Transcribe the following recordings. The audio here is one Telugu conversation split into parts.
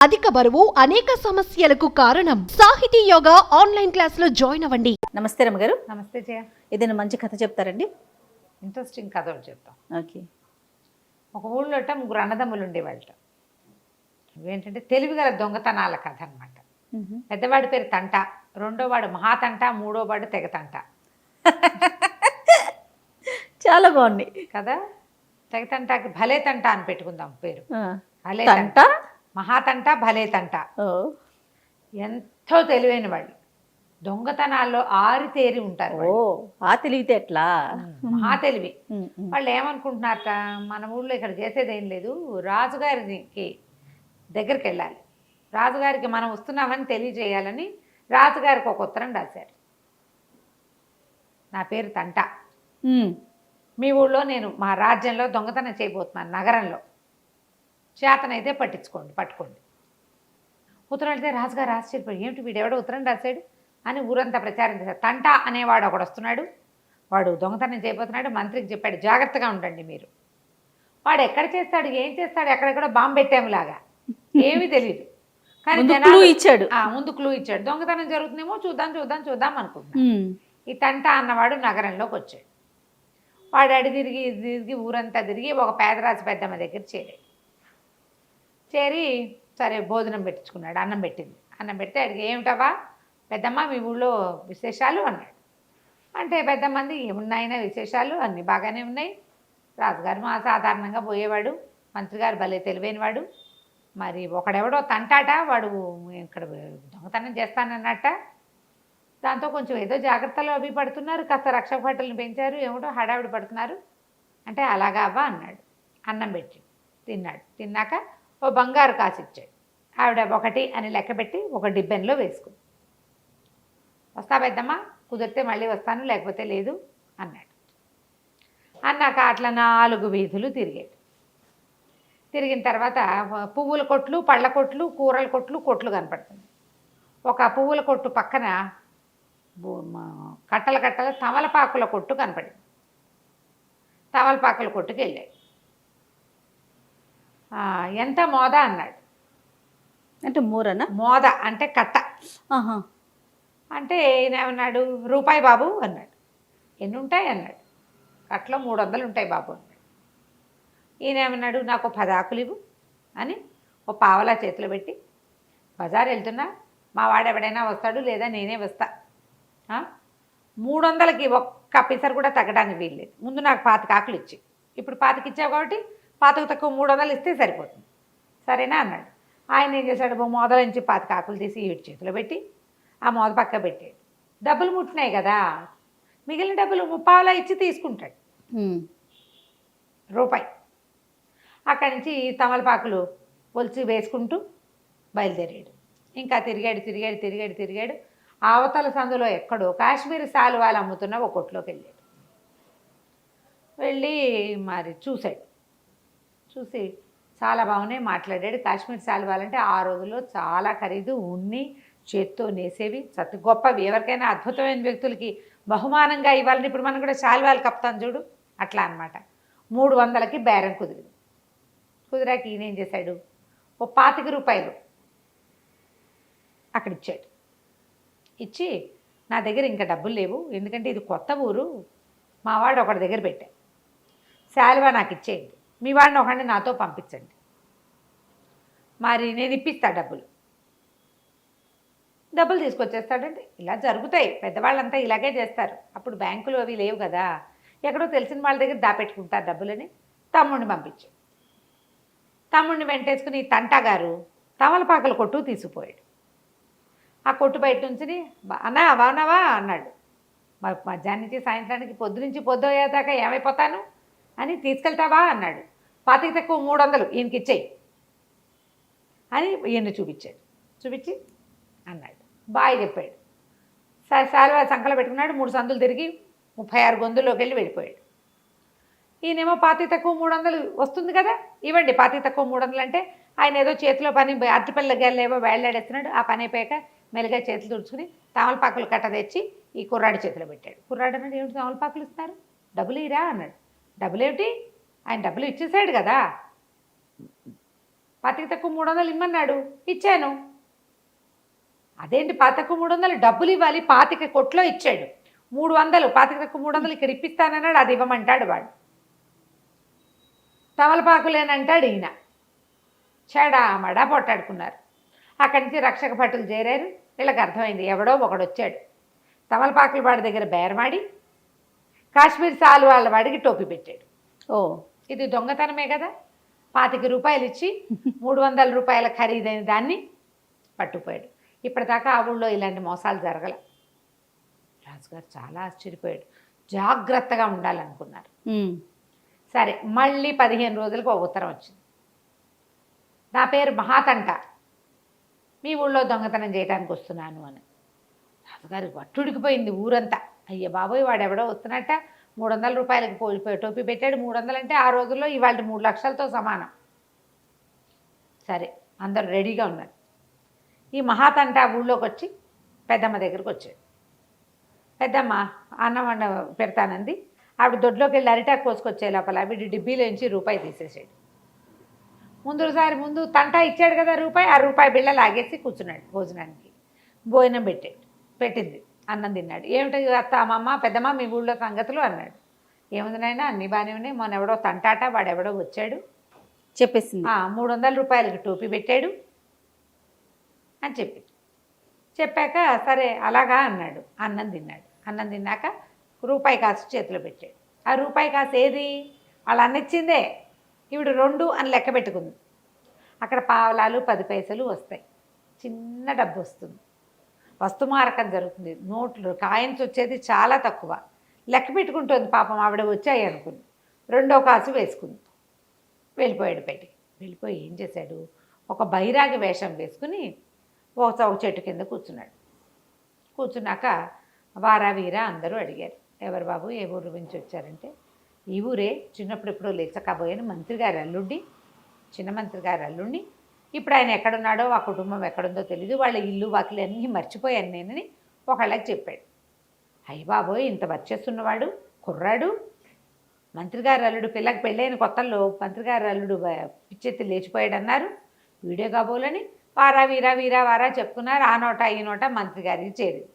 అధిక బరువు అనేక సమస్యలకు కారణం. సాహితీ యోగా ఆన్లైన్ క్లాసులో జాయిన్ అవ్వండి. నమస్తే రమ్మగారు. నమస్తే జయ. ఏదైనా మంచి కథ చెప్తారండి? ఇంట్రెస్టింగ్ కథ ఒకటి చెప్తాం. ఓకే. ఒక ఊళ్ళోట ముగ్గురు అన్నదమ్ములు ఉండేవాళ్ళట. ఏంటంటే తెలివిగల దొంగతనాల కథ అనమాట. పెద్దవాడి పేరు తంట, రెండోవాడు మహాతంట, మూడోవాడు తెగతంట. చాలా బాగుంది కదా. తెగతంటకి భలే తంట అని పెట్టుకుందాం పేరు. భలే తంట, మహాతంట, భలే తంట. ఎంతో తెలివైన వాళ్ళు, దొంగతనాల్లో ఆరితేరి ఉంటారు. ఆ తెలివితే ఎట్లా? మహా తెలివి. వాళ్ళు ఏమనుకుంటున్నారట, మన ఊళ్ళో ఇక్కడ చేసేది ఏం లేదు, రాజుగారికి దగ్గరికి వెళ్ళాలి, రాజుగారికి మనం వస్తున్నామని తెలియజేయాలని రాజుగారికి ఒక ఉత్తరం రాశారు. నా పేరు తంట, మీ ఊళ్ళో నేను మా రాజ్యంలో దొంగతనం చేయబోతున్నాను, నగరంలో చేతనైతే పట్టుకోండి. ఉత్తరం వెళ్తే రాజుగారు ఆశ్చర్యపోయి, ఏమిటి వీడెవడో ఉత్తరం రాశాడు అని ఊరంతా ప్రచారం చేశారు. తంట అనేవాడు ఒకడు వస్తున్నాడు, వాడు దొంగతనం చేయబోతున్నాడు, మంత్రికి చెప్పాడు జాగ్రత్తగా ఉండండి మీరు. వాడు ఎక్కడ చేస్తాడు, ఏం చేస్తాడు, ఎక్కడెక్కడో బాంబు పెట్టాములాగా, ఏమీ తెలియదు. కానీ ముందు క్లూ ఇచ్చాడు. దొంగతనం జరుగుతుందేమో చూద్దాం అనుకుంటున్నాడు. ఈ తంట అన్నవాడు నగరంలోకి వచ్చాడు. వాడు అడి తిరిగి ఊరంతా తిరిగి ఒక పేదరాజు పెద్దమ్మ దగ్గర చేరి సరే భోజనం పెట్టించుకున్నాడు. అన్నం పెట్టింది. అన్నం పెడితే అడిగి, ఏమిటవా పెద్దమ్మ మీ ఊళ్ళో విశేషాలు అన్నాడు. అంటే పెద్దమ్మంది, ఏమున్నాయినా విశేషాలు, అన్నీ బాగానే ఉన్నాయి. రాజుగారు మా సాధారణంగా పోయేవాడు, మంత్రి గారు భలే తెలివైనవాడు, మరి ఒకడెవడో తంటాట, వాడు ఇక్కడ దొంగతనం చేస్తానన్నట్ట, దాంతో కొంచెం ఏదో జాగ్రత్తలు అవి పడుతున్నారు, కాస్త రక్షక భటులను పెంచారు, ఏమిటో హడావిడి పడుతున్నారు అంటే, అలాగా అవ్వా అన్నాడు. అన్నం పెట్టి తిన్నాడు. తిన్నాక ఓ బంగారు కాసు ఇచ్చాడు. ఆవిడ 1 అని లెక్క పెట్టి ఒక డిబ్బెన్లో వేసుకుంది. వస్తా పెద్దమ్మ, కుదిరితే మళ్ళీ వస్తాను, లేకపోతే లేదు అన్నాడు. అన్నాక అట్లా 4 వీధులు తిరిగాడు. తిరిగిన తర్వాత పువ్వుల కొట్లు, పళ్ళ కొట్లు, కూరల కొట్లు కనపడుతుంది. ఒక పువ్వుల కొట్టు పక్కన కట్టల తమలపాకుల కొట్టు కనపడింది. తమలపాకుల కొట్టుకు వెళ్ళాడు. ఎంత మోద అన్నాడు. అంటే మూరనా? మోద అంటే కట్ట. అంటే ఏమన్నాడు, రూపాయి బాబు అన్నాడు. ఎన్ని ఉంటాయి అన్నాడు. కట్టలో 300 ఉంటాయి బాబు అన్నాడు. ఈయనేమన్నాడు, నాకు 10 ఆకులు ఇవ్వు అని ఓ పావలా చేతిలో పెట్టి, బజారు వెళ్తున్నా, మా వాడు ఎవడైనా వస్తాడు లేదా నేనే వస్తా, 300కి ఒక్క పిసరు కూడా తగ్గడానికి వీల్లేదు, ముందు నాకు 25 ఆకులు ఇచ్చి, ఇప్పుడు 25 ఇచ్చావు కాబట్టి 25 తక్కువ 300 ఇస్తే సరిపోతుంది, సరేనా అన్నాడు. ఆయన ఏం చేశాడు, మోదల నుంచి 25 ఆకులు తీసి వీటి చేతిలో పెట్టి ఆ మోద పక్క పెట్టాడు. డబ్బులు ముట్టినాయి కదా, మిగిలిన డబ్బులు 30 ఇచ్చి తీసుకుంటాడు, రూపాయి. అక్కడి నుంచి తమలపాకులు ఒలిచి వేసుకుంటూ బయలుదేరాడు. ఇంకా తిరిగాడు. అవతల సందులో ఎక్కడో కాశ్మీర్ శాలువాలు అమ్ముతున్న ఒక కొట్లోకి వెళ్ళాడు. వెళ్ళి మరి చూసి చాలా బాగున్నాయి, మాట్లాడాడు. కాశ్మీర్ శాలువాలంటే ఆ రోజుల్లో చాలా ఖరీదు, ఉన్ని చేత్తో నేసేవి, గొప్పవి, ఎవరికైనా అద్భుతమైన వ్యక్తులకి బహుమానంగా ఇవ్వాలని ఇప్పుడు మనం కూడా శాలువాలు కప్తాం చూడు, అట్లా అనమాట. 300కి బేరం కుదిరాక ఈయన ఏం చేశాడు, ఓ 25 రూపాయలు అక్కడ ఇచ్చాడు. ఇచ్చి, నా దగ్గర ఇంకా డబ్బులు లేవు, ఎందుకంటే ఇది కొత్త ఊరు, మా వాడు ఒకటి దగ్గర పెట్టా, శాలువా నాకు ఇచ్చేయండి, మీ వాడిని ఒకడిని నాతో పంపించండి, మరి నేను ఇప్పిస్తా డబ్బులు తీసుకొచ్చేస్తాడంటే. ఇలా జరుగుతాయి, పెద్దవాళ్ళంతా ఇలాగే చేస్తారు. అప్పుడు బ్యాంకులు అవి లేవు కదా, ఎక్కడో తెలిసిన వాళ్ళ దగ్గర దాపెట్టుకుంటారు డబ్బులని. తమ్ముడిని పంపించాడు. తమ్ముడిని వెంటేసుకుని తంటా గారు తమలపాకుల కొట్టు తీసుకుపోయాడు. ఆ కొట్టు బయట నుంచి, అన్నా బాగున్నావా అన్నాడు. మధ్యాహ్నం నుంచి సాయంత్రానికి, పొద్దు అయ్యేదాకా ఏమైపోతాను అని తీసుకెళ్తావా అన్నాడు. 25 తక్కువ 300 ఈయనకి ఇచ్చేయి అని ఈయన చూపించి అన్నాడు. బాయ్ చెప్పాడు. శాలువా సంకలో పెట్టుకున్నాడు. 3 సందులు తిరిగి 36 గొంతుల్లోకి వెళ్ళి వెళ్ళిపోయాడు. ఈయనేమో 25 తక్కువ 300 వస్తుంది కదా, ఇవ్వండి 25 తక్కువ 300 అంటే, ఆయన ఏదో చేతిలో పని అరటిపళ్ళ గెల్లేవో వేళ్లాడేస్తున్నాడు. ఆ పని అయిపోయాక మెల్లిగా చేతులు తుడుచుకుని తమలపాకులు కట్ట తెచ్చి ఈ కుర్రాడి చేతిలో పెట్టాడు. కుర్రాడు అన్నాడు, ఏమిటి తమలపాకులు ఇస్తున్నారు, డబ్బులు ఇరా అన్నాడు. డబ్బులేమిటి, ఆయన డబ్బులు ఇచ్చేసాడు కదా. పాతికి తక్కువ 300 ఇమ్మన్నాడు, ఇచ్చాను. అదేంటి పాతికి తక్కువ 300 డబ్బులు ఇవ్వాలి, పాతిక కొట్లో ఇచ్చాడు. 300 పాతికి తక్కువ 300 ఇక్కడ ఇప్పిస్తానన్నాడు, అది ఇవ్వమంటాడు వాడు. తమలపాకులేనంటాడు ఈయన. చెడామడా పొట్టాడుకున్నారు. అక్కడి నుంచి రక్షక భటులు చేరారు. వీళ్ళకి అర్థమైంది ఎవడో ఒకడు వచ్చాడు. తమలపాకుల వాడి దగ్గర బేరమాడి కాశ్మీర్ సాలు వాళ్ళ వాడికి టోపీ పెట్టాడు. ఓ, ఇది దొంగతనమే కదా. 25 రూపాయలు ఇచ్చి 300 రూపాయల ఖరీదైన దాన్ని పట్టుకుపోయాడు. ఇప్పటిదాకా ఆ ఊళ్ళో ఇలాంటి మోసాలు జరగల. రాజుగారు చాలా ఆశ్చర్యపోయాడు. జాగ్రత్తగా ఉండాలనుకున్నారు. సరే, మళ్ళీ 15 రోజులకు ఒక ఉత్తరం వచ్చింది. నా పేరు మహాతంట, మీ ఊళ్ళో దొంగతనం చేయడానికి వస్తున్నాను అని. రాజుగారు వట్టుడికిపోయింది ఊరంతా. అయ్య బాబోయ్, వాడు ఎవడో వస్తున్నట్ట 300 రూపాయలకి పోలిపోయి టోపీ పెట్టాడు. 300 అంటే ఆ రోజుల్లో ఇవాళ 3 లక్షలతో సమానం. సరే, అందరూ రెడీగా ఉన్నారు. ఈ మహాతంట ఊళ్ళోకి వచ్చి పెద్దమ్మ దగ్గరికి వచ్చాడు. పెద్దమ్మ అన్నం వండ పెడతానంది. ఆవిడ దొడ్లోకి వెళ్ళి అరిటాకు కోసుకొచ్చే లోపల వీడి డిబ్బీలోంచి రూపాయి తీసేసాడు. ముందు తంట ఇచ్చాడు కదా రూపాయి, ఆ రూపాయి బిళ్ళ లాగేసి కూర్చున్నాడు భోజనానికి. భోజనం పెట్టింది, అన్నం తిన్నాడు. ఏమిటి అత్త, అమ్మమ్మ, పెద్దమ్మ మీ ఊళ్ళో సంగతులు అన్నాడు. ఏముంది నాయనా, అన్నీ బాగానే ఉన్నాయి. మొన్న ఎవడో తంటాట, వాడెవడో వచ్చాడు చెప్పేసింది. 300 రూపాయలకి టోపీ పెట్టాడు అని చెప్పాక సరే అలాగా అన్నాడు. అన్నం తిన్నాడు. అన్నం తిన్నాక రూపాయి కాసు చేతిలో పెట్టాడు. ఆ రూపాయి కాసు ఏది, వాళ్ళు అన్నిచ్చిందే. ఈవిడ 2 అని లెక్క పెట్టుకుంది. అక్కడ పావలాలు 10 పైసలు వస్తాయి, చిన్న డబ్బు వస్తుంది. వస్తుమారకం జరుగుతుంది. నోట్లు కాయిన్స్ వచ్చేది చాలా తక్కువ. లెక్క పెట్టుకుంటుంది పాపం. ఆవిడ వచ్చాయి అనుకుంది. 2వ కాసు వేసుకుంది. వెళ్ళిపోయాడు బయటికి. వెళ్ళిపోయి ఏం చేశాడు, ఒక బైరాగి వేషం వేసుకుని ఒక చెట్టు కింద కూర్చున్నాడు. కూర్చున్నాక వారా వీరా అందరూ అడిగారు, ఎవరు బాబు, ఏ ఊరు నుంచి వచ్చారంటే, ఈ ఊరే, చిన్నప్పుడు ఎప్పుడో లేచకపోయాను, మంత్రి గారు అల్లుండి, చిన్న మంత్రి గారు అల్లుండి. ఇప్పుడు ఆయన ఎక్కడున్నాడో, ఆ కుటుంబం ఎక్కడుందో తెలీదు, వాళ్ళ ఇల్లు వాకిలు అన్నీ మర్చిపోయాను నేనని ఒకళ్ళకి చెప్పాడు. అయ్య బాబోయ్, ఇంత వచ్చేస్తున్నవాడు కుర్రాడు, మంత్రి గారు అల్లుడు, పిల్లకి పెళ్ళైన కొత్తల్లో మంత్రి గారు అల్లుడు పిచ్చెత్తి లేచిపోయాడు అన్నారు. వీడియో కాబోలని వారా వీరా వీరా వారా చెప్పుకున్నారు. ఆ నోట ఈ నోట మంత్రి గారికి చేరింది.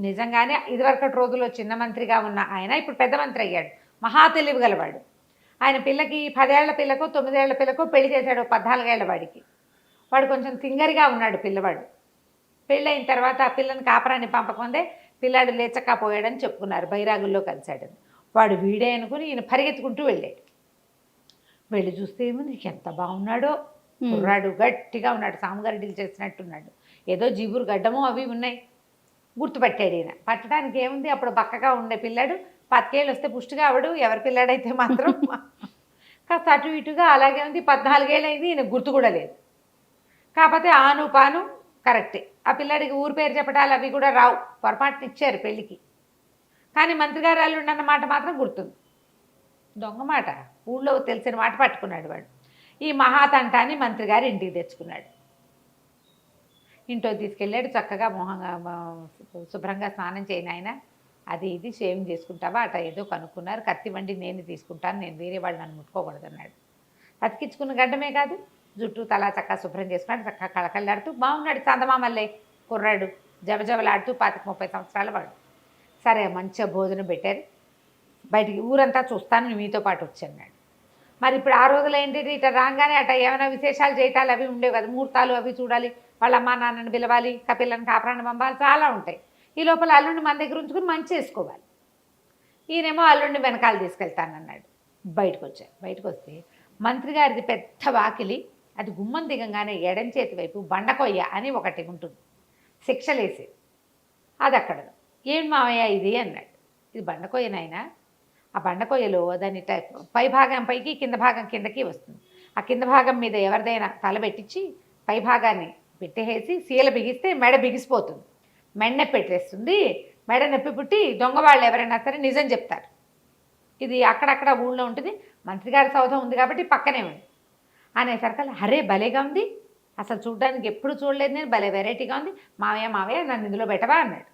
నిజంగానే ఇదివరకటి రోజుల్లో చిన్న మంత్రిగా ఉన్న ఆయన ఇప్పుడు పెద్ద మంత్రి అయ్యాడు. మహా తెలివి గలవాడు. ఆయన పిల్లకి 10 ఏళ్ల పిల్లకో 9 ఏళ్ల పిల్లకో పెళ్లి చేశాడు. 14 ఏళ్ల వాడికి. వాడు కొంచెం తింగరిగా ఉన్నాడు పిల్లవాడు. పెళ్ళైన తర్వాత ఆ పిల్లని కాపరాన్ని పంపకుందే పిల్లాడు లేచక్కపోయాడని చెప్పుకున్నారు. బైరాగుల్లో కలిశాడని. వాడు వీడే అనుకుని ఈయన పరిగెత్తుకుంటూ వెళ్ళాడు. వెళ్ళి చూస్తే ఏముంది, ఎంత బాగున్నాడో కుర్రాడు, గట్టిగా ఉన్నాడు, సాముగారిడీలు చేసినట్టున్నాడు. ఏదో జీబురు గడ్డమో అవి ఉన్నాయి. గుర్తుపట్టాడు ఈయన. పట్టడానికి ఏముంది, అప్పుడు బక్కగా ఉండే పిల్లాడు 10 ఏళ్ళు వస్తే పుష్టిగా అవడు. ఎవరి పిల్లాడైతే మాత్రం కాస్త అటు ఇటుగా అలాగే ఉంది. 14 ఏళ్ళు అయింది, ఈయన గుర్తు కూడా లేదు. కాకపోతే ఆను పాను కరెక్టే. ఆ పిల్లాడికి ఊరు పేరు చెప్పడాలు అవి కూడా రావు, పొరపాటున ఇచ్చారు పెళ్ళికి. కానీ మంత్రి గారు అల్లుండి అన్న మాట మాత్రం గుర్తుంది. దొంగ మాట, ఊళ్ళో తెలిసిన మాట పట్టుకున్నాడు వాడు. ఈ మహాతంటాన్ని మంత్రి గారు ఇంటికి తెచ్చుకున్నాడు. ఇంట్లో తీసుకెళ్ళాడు. చక్కగా మొహంగా శుభ్రంగా స్నానం చేయను ఆయన, అది ఇది షేవింగ్ చేసుకుంటావా అట ఏదో కనుక్కున్నారు. కత్తి వండి నేను తీసుకుంటాను, నేను వేరే వాళ్ళు నన్ను ముట్టుకోకూడదు అన్నాడు. అతికించుకున్న గడ్డమే కాదు, జుట్టు తలా చక్కగా శుభ్రం చేసుకున్నాడు. చక్కగా కళకళ్ళాడుతూ బాగున్నాడు. చందమామల్లే కుర్రాడు, జబజబలాడుతూ 25-30 సంవత్సరాల వాడు. సరే, మంచిగా భోజనం పెట్టారు. బయటికి ఊరంతా చూస్తాను, మీతో పాటు వచ్చాడు. మరి ఇప్పుడు ఆ రోజులు ఏంటిది, ఇట్లా రాగానే అట్లా ఏమైనా విశేషాలు చేయటాలు అవి ఉండేవి కదా, ముహూర్తాలు అవి చూడాలి, వాళ్ళ అమ్మా నాన్నని పిలవాలి, కపిల్లని కాపురాన్ని పంపాలి, చాలా ఉంటాయి. ఈ లోపల అల్లుడిని మన దగ్గర ఉంచుకుని మంచి చేసుకోవాలి. ఈయనేమో అల్లుడిని వెనకాల తీసుకెళ్తానన్నాడు. బయటకు వచ్చారు. బయటకు వస్తే మంత్రి గారిది పెద్ద వాకిలి, అది గుమ్మం దిగంగానే ఎడం చేతి వైపు బండకొయ్య అని ఒకటి ఉంటుంది, శిక్షలేసి, అది అక్కడ. ఏం మావయ్య ఇది అన్నాడు. ఇది బండకొయ్య నాయనా. ఆ బండకొయ్యలో దాని పై భాగం పైకి, కింద భాగం కిందకి వస్తుంది. ఆ కింద భాగం మీద ఎవరిదైనా తల పెట్టించి పై భాగాన్ని పెట్టేసి సీల బిగిస్తే మెడ బిగిసిపోతుంది, మెడ పెట్టేస్తుంది. మెడ నొప్పి పుట్టి దొంగ వాళ్ళు ఎవరైనా సరే నిజం చెప్తారు. ఇది అక్కడక్కడ ఊళ్ళో ఉంటుంది. మంత్రి గారి సౌధం ఉంది కాబట్టి పక్కనే ఉంది అనేసరికల్లా, అరే భలేగా ఉంది, అసలు చూడడానికి ఎప్పుడు చూడలేదు నేను, భలే వెరైటీగా ఉంది, మావయ్య మావయ్య నన్ను ఇందులో పెట్టవా అన్నాడు.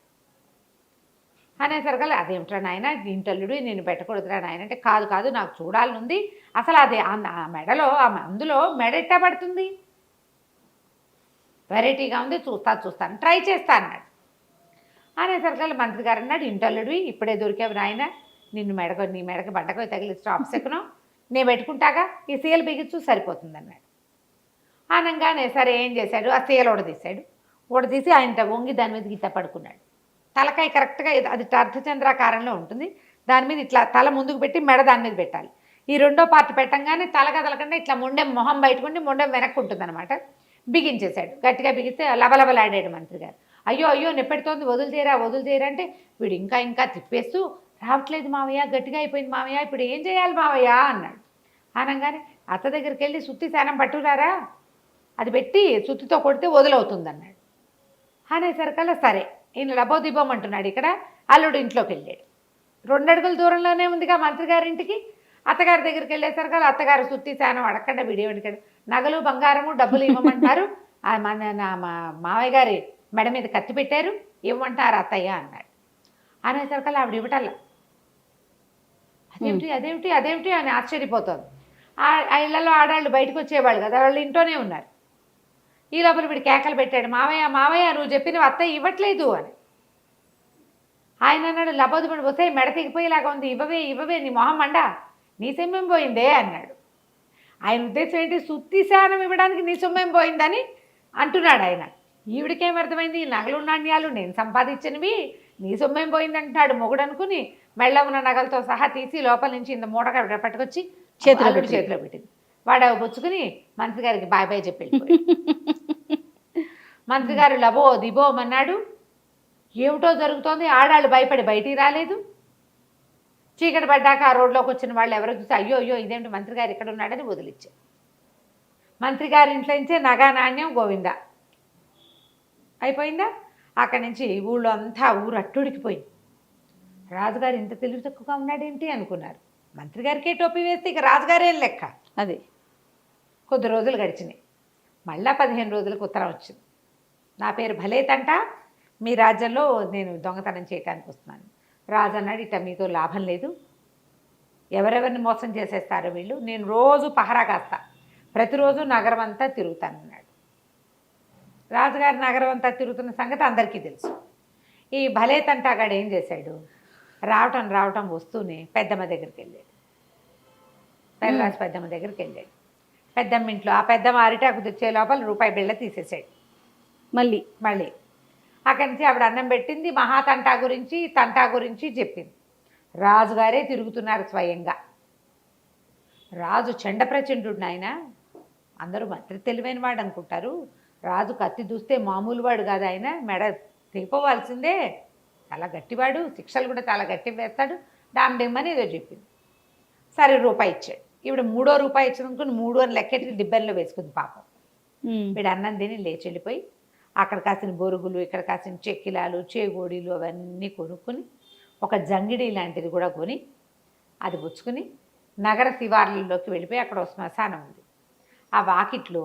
అనేసరికల్లా అదేమిట్రా నాయన ఇంటల్లుడు నేను పెట్టకూడదురా నాయన అంటే కాదు కాదు నాకు చూడాలనుంది అసలు అది ఆ మెడలో అందులో మెడ ఎట్టా పడుతుంది వెరైటీగా ఉంది చూస్తాను ట్రై చేస్తా అన్నాడు. అనేసరికల్లా మంత్రి గారు అన్నాడు ఇంటల్లుడివి ఇప్పుడే దొరికావు నాయన నీ మెడకు బట్టకు తగిలి స్టాప్స్ ఎక్కను నేను పెట్టుకుంటాగా ఈ సీలు బిగించు సరిపోతుంది అన్నాడు. అనగానే సరే ఏం చేశాడు ఆ సీలు ఉడదీశాడు. ఉడదీసి ఆయన వంగి దాని మీద గిట్ట పడుకున్నాడు. తలకాయ కరెక్ట్గా అది అర్ధచంద్రాకారంలో ఉంటుంది. దాని మీద ఇట్లా తల ముందుకు పెట్టి మెడ దాని మీద పెట్టాలి. ఈ రెండో పార్ట్ పెట్టంగానే తల కదలకుండా ఇట్లా మొండెం మొహం బయటకుండి మొండెం వెనక్కి ఉంటుంది అనమాట. బిగించేశాడు. గట్టిగా బిగిస్తే లబలబలాడాడు మంత్రి గారు. అయ్యో అయ్యో నెప్పెడుతోంది వదులుతీరా అంటే వీడు ఇంకా తిప్పేస్తూ రావట్లేదు మావయ్య గట్టిగా అయిపోయింది మావయ్య ఇప్పుడు ఏం చేయాలి మావయ్య అన్నాడు. అనగానే అత్త దగ్గరికి వెళ్ళి సుత్తి శానం పట్టురారా అది పెట్టి సుత్తితో కొడితే వదులవుతుంది అన్నాడు. అనేసరికల్లా సరే ఈయన లబోదిబ్బోమంటున్నాడు. ఇక్కడ అల్లుడు ఇంట్లోకి వెళ్ళాడు. 2 అడుగుల దూరంలోనే ఉందిగా మంత్రి గారింటికి. అత్తగారి దగ్గరికి వెళ్ళేసరికి అత్తగారు సుత్తి శానం అడగకుండా విడియడికాడు. నగలు బంగారము డబ్బులు ఇవ్వమంటారు మా మావయ్య గారి మెడ మీద కత్తి పెట్టారు ఇవ్వమంటారు అత్తయ్య అన్నాడు. అనేసరికల్లా ఆవిడ ఇవ్వటల్లా. అదేమిటి అని ఆశ్చర్యపోతుంది. ఆ ఇళ్లలో ఆడాళ్ళు బయటకు వచ్చేవాళ్ళు కదా వాళ్ళు ఇంట్లోనే ఉన్నారు. ఈ లోపల వీడు కేకలు పెట్టాడు మావయ్య నువ్వు చెప్పినవి అత్తయ్య ఇవ్వట్లేదు అని. ఆయన అన్నాడు లబోదిబడి వస్తే మెడ తెగిపోయేలాగా ఉంది ఇవ్వవే నీ మొహం మండా నీ సొమ్మేం పోయిందే అన్నాడు. ఆయన ఉద్దేశం ఏంటి సుత్తి శానం ఇవ్వడానికి నీ సొమ్మేం పోయిందని అంటున్నాడు ఆయన. ఈవిడికేం అర్థమైంది నగలు నాణ్యాలు నేను సంపాదించినవి నీ సొమ్మేం పోయింది అంటున్నాడు మొగుడు అనుకుని మెళ్ళ ఉన్న నగలతో సహా తీసి లోపల నుంచి ఇంత మూటగా పట్టుకొచ్చి చేతిలో పెట్టింది. వాడు అవి పుచ్చుకుని మంత్రి గారికి బాయ్ చెప్పి మంత్రి గారు లబో దిబోమన్నాడు. ఏమిటో జరుగుతోంది. ఆడాళ్ళు భయపడి బయటికి రాలేదు. చీకటి పడ్డాక ఆ రోడ్లోకి వచ్చిన వాళ్ళు ఎవరో చూసి అయ్యో ఇదేమిటి మంత్రి గారు ఇక్కడ ఉన్నాడని వదిలిచ్చారు. మంత్రి గారి ఇంట్లో నుంచే నగా నాణ్యం గోవిందా అయిపోయిందా. అక్కడి నుంచి ఊళ్ళో అంతా ఊరు అట్టుడికిపోయింది. రాజుగారు ఇంత తెలివి తక్కువగా ఉన్నాడేంటి అనుకున్నారు. మంత్రి గారికే టోపీ వేస్తే ఇక రాజుగారేం లెక్క. అది కొద్ది రోజులు గడిచినాయి. మళ్ళా 15 రోజులకు ఉత్తరం వచ్చింది. నా పేరు భలేతంట మీ రాజ్యంలో నేను దొంగతనం చేయడానికి వస్తున్నాను. రాజు అన్నాడు ఇట మీతో లాభం లేదు ఎవరెవరిని మోసం చేసేస్తారో వీళ్ళు నేను రోజు పహరా కాస్తా ప్రతిరోజు నగరం అంతా తిరుగుతానన్నాడు. రాజుగారి నగరం అంతా తిరుగుతున్న సంగతి అందరికీ తెలుసు. ఈ భలేతంటాగాడు ఏం చేశాడు రావటం వస్తూనే పెద్దమ్మ దగ్గరికి వెళ్ళాడు. పెద్దరాజు పెద్దమ్మ దగ్గరికి వెళ్ళాడు. పెద్దమ్మ ఇంట్లో ఆ పెద్దమ్మ అరిటాకు తెచ్చే లోపల రూపాయి బిళ్ళ తీసేసాడు. మళ్ళీ అక్కడి నుంచి ఆవిడ అన్నం పెట్టింది. మహాతంటా గురించి చెప్పింది. రాజుగారే తిరుగుతున్నారు స్వయంగా. రాజు చండప్రచండు నాయన అందరూ మంత్రి తెలివైన వాడు అనుకుంటారు. రాజు కత్తి దూస్తే మామూలు వాడు కాదు. ఆయన మెడ తెగిపోవాల్సిందే చాలా గట్టివాడు శిక్షలు కూడా చాలా గట్టి వేస్తాడు డామ్డేమని ఏదో చెప్పింది. సరే రూపాయి ఇచ్చాడు. ఇప్పుడు 3వ రూపాయి ఇచ్చిననుకుని 3 అని లెక్కెట్టి దిబ్బెల్లో వేసుకుంది పాపం. వీడు అన్నం తిని లేచి వెళ్ళిపోయి అక్కడ కాసిన బొరుగులు ఇక్కడ కాసిన చెక్కిలాలు చేగోడీలు అవన్నీ కొనుక్కొని ఒక జంగిడి లాంటిది కూడా కొని అది పుచ్చుకుని నగర శివార్లలోకి వెళ్ళిపోయి అక్కడ ఒక శ్మశానం ఉంది. ఆ వాకిట్లో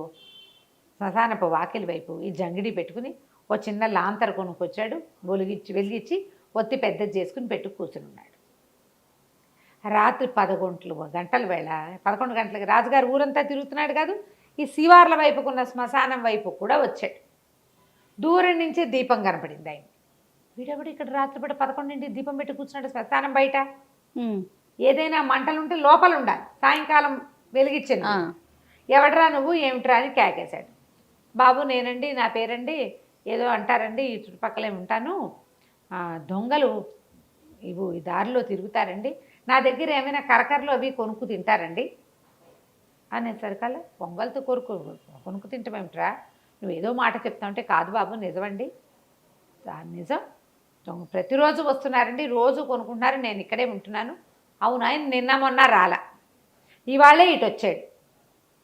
శ్మశానపు వాకిలి వైపు ఈ జంగిడి పెట్టుకుని ఓ చిన్న లాంతర్ కొనుక్కొచ్చాడు. వెలిగించి ఒత్తి పెద్దది చేసుకుని పెట్టు కూర్చుని ఉన్నాడు. రాత్రి 11 గంటల వేళ 11 గంటలకి రాజుగారు ఊరంతా తిరుగుతున్నాడు కాదు. ఈ శివార్ల వైపుకున్న శ్మశానం వైపు కూడా వచ్చాడు. దూరం నుంచి దీపం కనపడింది ఆయన. వీడెవడు ఇక్కడ రాత్రిపూట 11 దీపం పెట్టి కూర్చున్నాడు శ్మశానం బయట. ఏదైనా మంటలుంటే లోపల ఉండాలి. సాయంకాలం వెలిగించింది. ఎవడరా నువ్వు ఏమిట్రా అని కేకేశాడు. బాబు నేనండి నా పేరండి ఏదో అంటారండి ఈ చుట్టుపక్కలే ఉంటాను దొంగలు ఈ దారిలో తిరుగుతారండి నా దగ్గర ఏమైనా కరకరలు అవి కొనుక్కు తింటారండి అనేసరికల్లా పొంగల్తో కొనుక్కు తింటామేమిట్రా నువ్వేదో మాట చెప్తా ఉంటే కాదు బాబు నిజమండి నిజం ప్రతిరోజు వస్తున్నారండి రోజు కొనుక్కుంటున్నారు నేను ఇక్కడే ఉంటున్నాను అవును ఆయన నిన్న మొన్న రాలా ఇవాళే ఇటు వచ్చాడు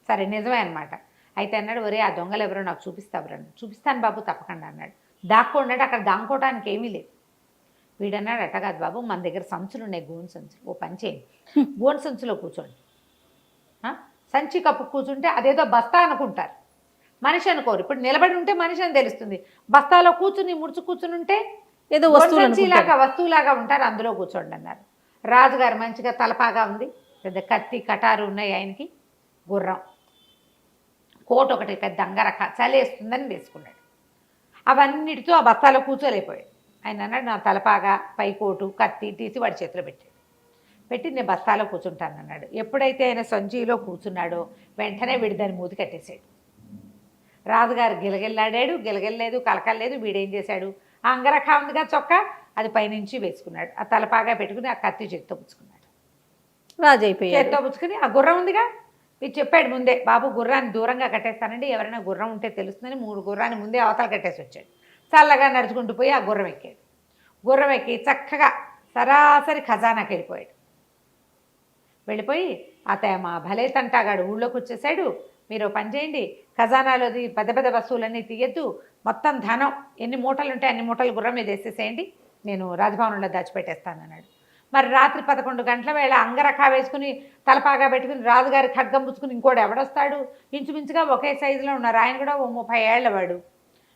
సరే నిజమే అనమాట అయితే అన్నాడు ఒరే ఆ దొంగలు ఎవరో నాకు చూపిస్తావురన్నాడు చూపిస్తాను బాబు తప్పకుండా అన్నాడు దాక్కోండి అక్కడ దాక్కోవడానికి ఏమీ లేదు వీడన్నాడు అట్ట కాదు బాబు మన దగ్గర సంచులు ఉన్నాయి గోను సంచులు ఓ పని చేయండి గోను సంచులో కూర్చోండి సంచి కప్పు కూర్చుంటే అదేదో బస్తా అనుకుంటారు మనిషి అనుకోరు ఇప్పుడు నిలబడి ఉంటే మనిషి అని తెలుస్తుంది బస్తాలో కూర్చుని ముడుచు కూర్చుని ఉంటే ఏదో వస్తువులు సంచిలాగా వస్తువులాగా ఉంటారు, అందులో కూర్చోండి అన్నారు. రాజుగారు మంచిగా తలపాగా ఉంది, పెద్ద కత్తి కటారు ఉన్నాయి ఆయనకి, గుర్రం, కోట్ ఒకటి పెద్ద అంగరక, చలేస్తుందని వేసుకున్నాడు. అవన్నిటితో ఆ బస్తాలో కూర్చోలేకపోయాడు. ఆయన అన్నాడు, నా తలపాగా పై కోటు కత్తి తీసి వాడి చేతిలో పెట్టాడు. పెట్టి నేను బస్తాలో కూర్చుంటాను అన్నాడు. ఎప్పుడైతే ఆయన సంచిలో కూర్చున్నాడో వెంటనే వీడి దాన్ని మూతి కట్టేశాడు. రాజుగారు గిలగిల్లాడాడు, గిలగిల్లేదు, కలకలేదు. వీడేం చేశాడు, ఆ అంగరఖ ఉందిగా చొక్క, అది పైనుంచి వేసుకున్నాడు. ఆ తలపాగా పెట్టుకుని ఆ కత్తి చేతితో పుచ్చుకున్నాడు. రాజు అయిపోయాడు. చేతితో పుచ్చుకుని ఆ గుర్రం ఉందిగా, ఇది చెప్పాడు ముందే, బాబు గుర్రాన్ని దూరంగా కట్టేస్తానండి, ఎవరైనా గుర్రం ఉంటే తెలుస్తుందని 3 గుర్రాన్ని ముందే అవతల కట్టేసి వచ్చాడు. చల్లగా నడుచుకుంటూ పోయి ఆ గుర్రం ఎక్కాడు. గుర్రం ఎక్కి చక్కగా సరాసరి ఖజానాకి వెళ్ళిపోయాడు. వెళ్ళిపోయి మా భలే తంటాగాడు ఊళ్ళోకి వచ్చేసాడు, మీరు పని చేయండి, ఖజానాలోది పెద్ద పెద్ద వస్తువులన్నీ తీయద్దు, మొత్తం ధనం ఎన్ని మూటలు ఉంటే అన్ని మూటలు గుర్రం మీద వేసేసేయండి, నేను రాజభవనంలో దాచిపెట్టేస్తానన్నాడు. మరి రాత్రి 11 గంటల వేళ అంగరఖ వేసుకుని తలపాగా పెట్టుకుని రాజుగారి ఖడ్గం పుచ్చుకుని ఇంకోటి ఎవడొస్తాడు, ఇంచుమించుగా ఒకే సైజులో ఉన్నారు. ఆయన కూడా ఓ 30 ఏళ్ల వాడు,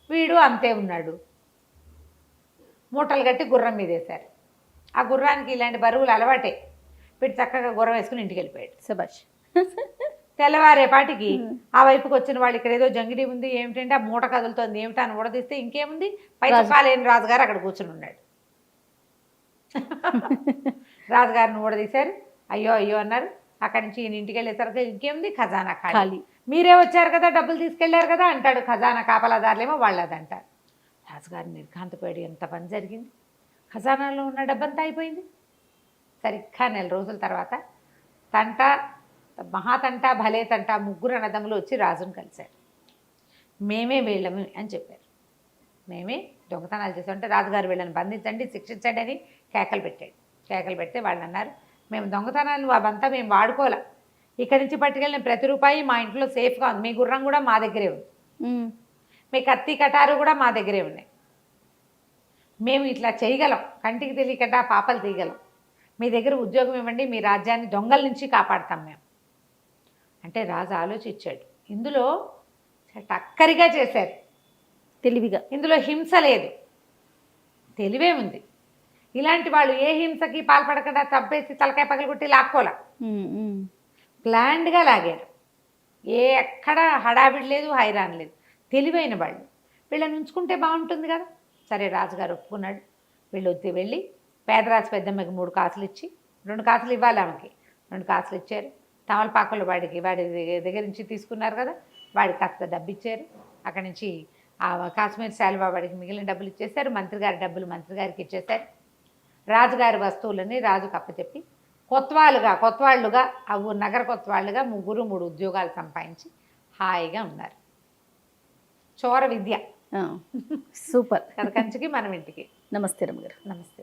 వీడు అంతే ఉన్నాడు. మూటలు కట్టి గుర్రం మీద వేశారు. ఆ గుర్రానికి ఇలాంటి బరువులు అలవాటే. వీడు చక్కగా గుర్రం వేసుకుని ఇంటికి వెళ్ళిపోయాడు. శభాష్. తెల్లవారేపాటికి ఆ వైపుకి వచ్చిన వాళ్ళు, ఇక్కడ ఏదో జంగిడి ఉంది ఏమిటంటే ఆ మూట కదులుతోంది ఏమిటా అని ఊడదీస్తే ఇంకేముంది, పై చొక్కాలేని రాజుగారు అక్కడ కూర్చుని ఉన్నాడు. రాజుగారిని ఊడదీశారు. అయ్యో అయ్యో అన్నారు. అక్కడి నుంచి ఈయన ఇంటికి వెళ్ళేసరికి ఇంకేముంది, ఖజానా ఖాళీ. మీరే వచ్చారు కదా, డబ్బులు తీసుకెళ్లారు కదా అంటాడు. ఖజానా కాపలాదారులేమో వాళ్ళు అది అంటారు. రాజుగారు నిర్ఘాంతపోయాడు, ఎంత పని జరిగింది, ఖజానాలో ఉన్న డబ్బంతా అయిపోయింది. సరిగ్గా 1 నెల రోజుల తర్వాత తంట, మహాతంట, భలే తంట, 3 అన్నదమ్ములు వచ్చి రాజును కలిశారు. మేమే వీళ్ళము అని చెప్పారు. మేమే దొంగతనాలు చేసామంటే రాజుగారు వీళ్ళని బంధించండి, శిక్షించండి అని కేకలు పెట్టాడు. కేకలు పెడితే వాళ్ళు అన్నారు, మేము దొంగతనాలు అవంతా మేము వాడుకోలే, ఇక్కడి నుంచి పట్టుకెళ్ళిన ప్రతి రూపాయి మా ఇంట్లో సేఫ్గా ఉంది, మీ గుర్రం కూడా మా దగ్గరే ఉంది, మీ కత్తి కటారు కూడా మా దగ్గరే ఉన్నాయి, మేము ఇట్లా చేయగలం, కంటికి తెలియకుండా పాపలు తీయగలం, మీ దగ్గర ఉద్యోగం ఇవ్వండి, మీ రాజ్యాన్ని దొంగల నుంచి కాపాడతాం మేము అంటే రాజు ఆలోచించాడు. ఇందులో టక్కరిగా చేశారు, తెలివిగా, ఇందులో హింస లేదు, తెలివే ఉంది. ఇలాంటి వాళ్ళు ఏ హింసకి పాల్పడకుండా చంపేసి తలకాయ పగలగొట్టి లాక్కోలే, ప్లాన్డ్గా లాగారు. ఎక్కడ హడావిడి లేదు, హైరాన్ లేదు, తెలివైన వాళ్ళు. వీళ్ళని ఉంచుకుంటే బాగుంటుంది కదా. సరే రాజుగారు ఒప్పుకున్నాడు. వీళ్ళు వద్దు వెళ్ళి పేదరాజు పెద్దమ్మకి 3 కాసులు ఇచ్చి, 2 కాసులు ఇవ్వాలి ఆమెకి, 2 కాసులు ఇచ్చారు. తమలపాకులు వాడి దగ్గర నుంచి తీసుకున్నారు కదా, వాడికి కాస్త డబ్బు ఇచ్చారు. అక్కడి నుంచి ఆ కాశ్మీర్ శాలువా వాడికి మిగిలిన డబ్బులు ఇచ్చేశారు. మంత్రిగారి డబ్బులు మంత్రిగారికి ఇచ్చేశారు. రాజుగారి వస్తువులని రాజుకు అప్పచెప్పి కొత్వాళ్ళుగా నగర కొత్వాళ్ళుగా 3 ఉద్యోగాలు సంపాదించి హాయిగా ఉన్నారు. చోర విద్య. సూపర్. కంచికి మనం ఇంటికి. నమస్తే రమ్మగారు. నమస్తే.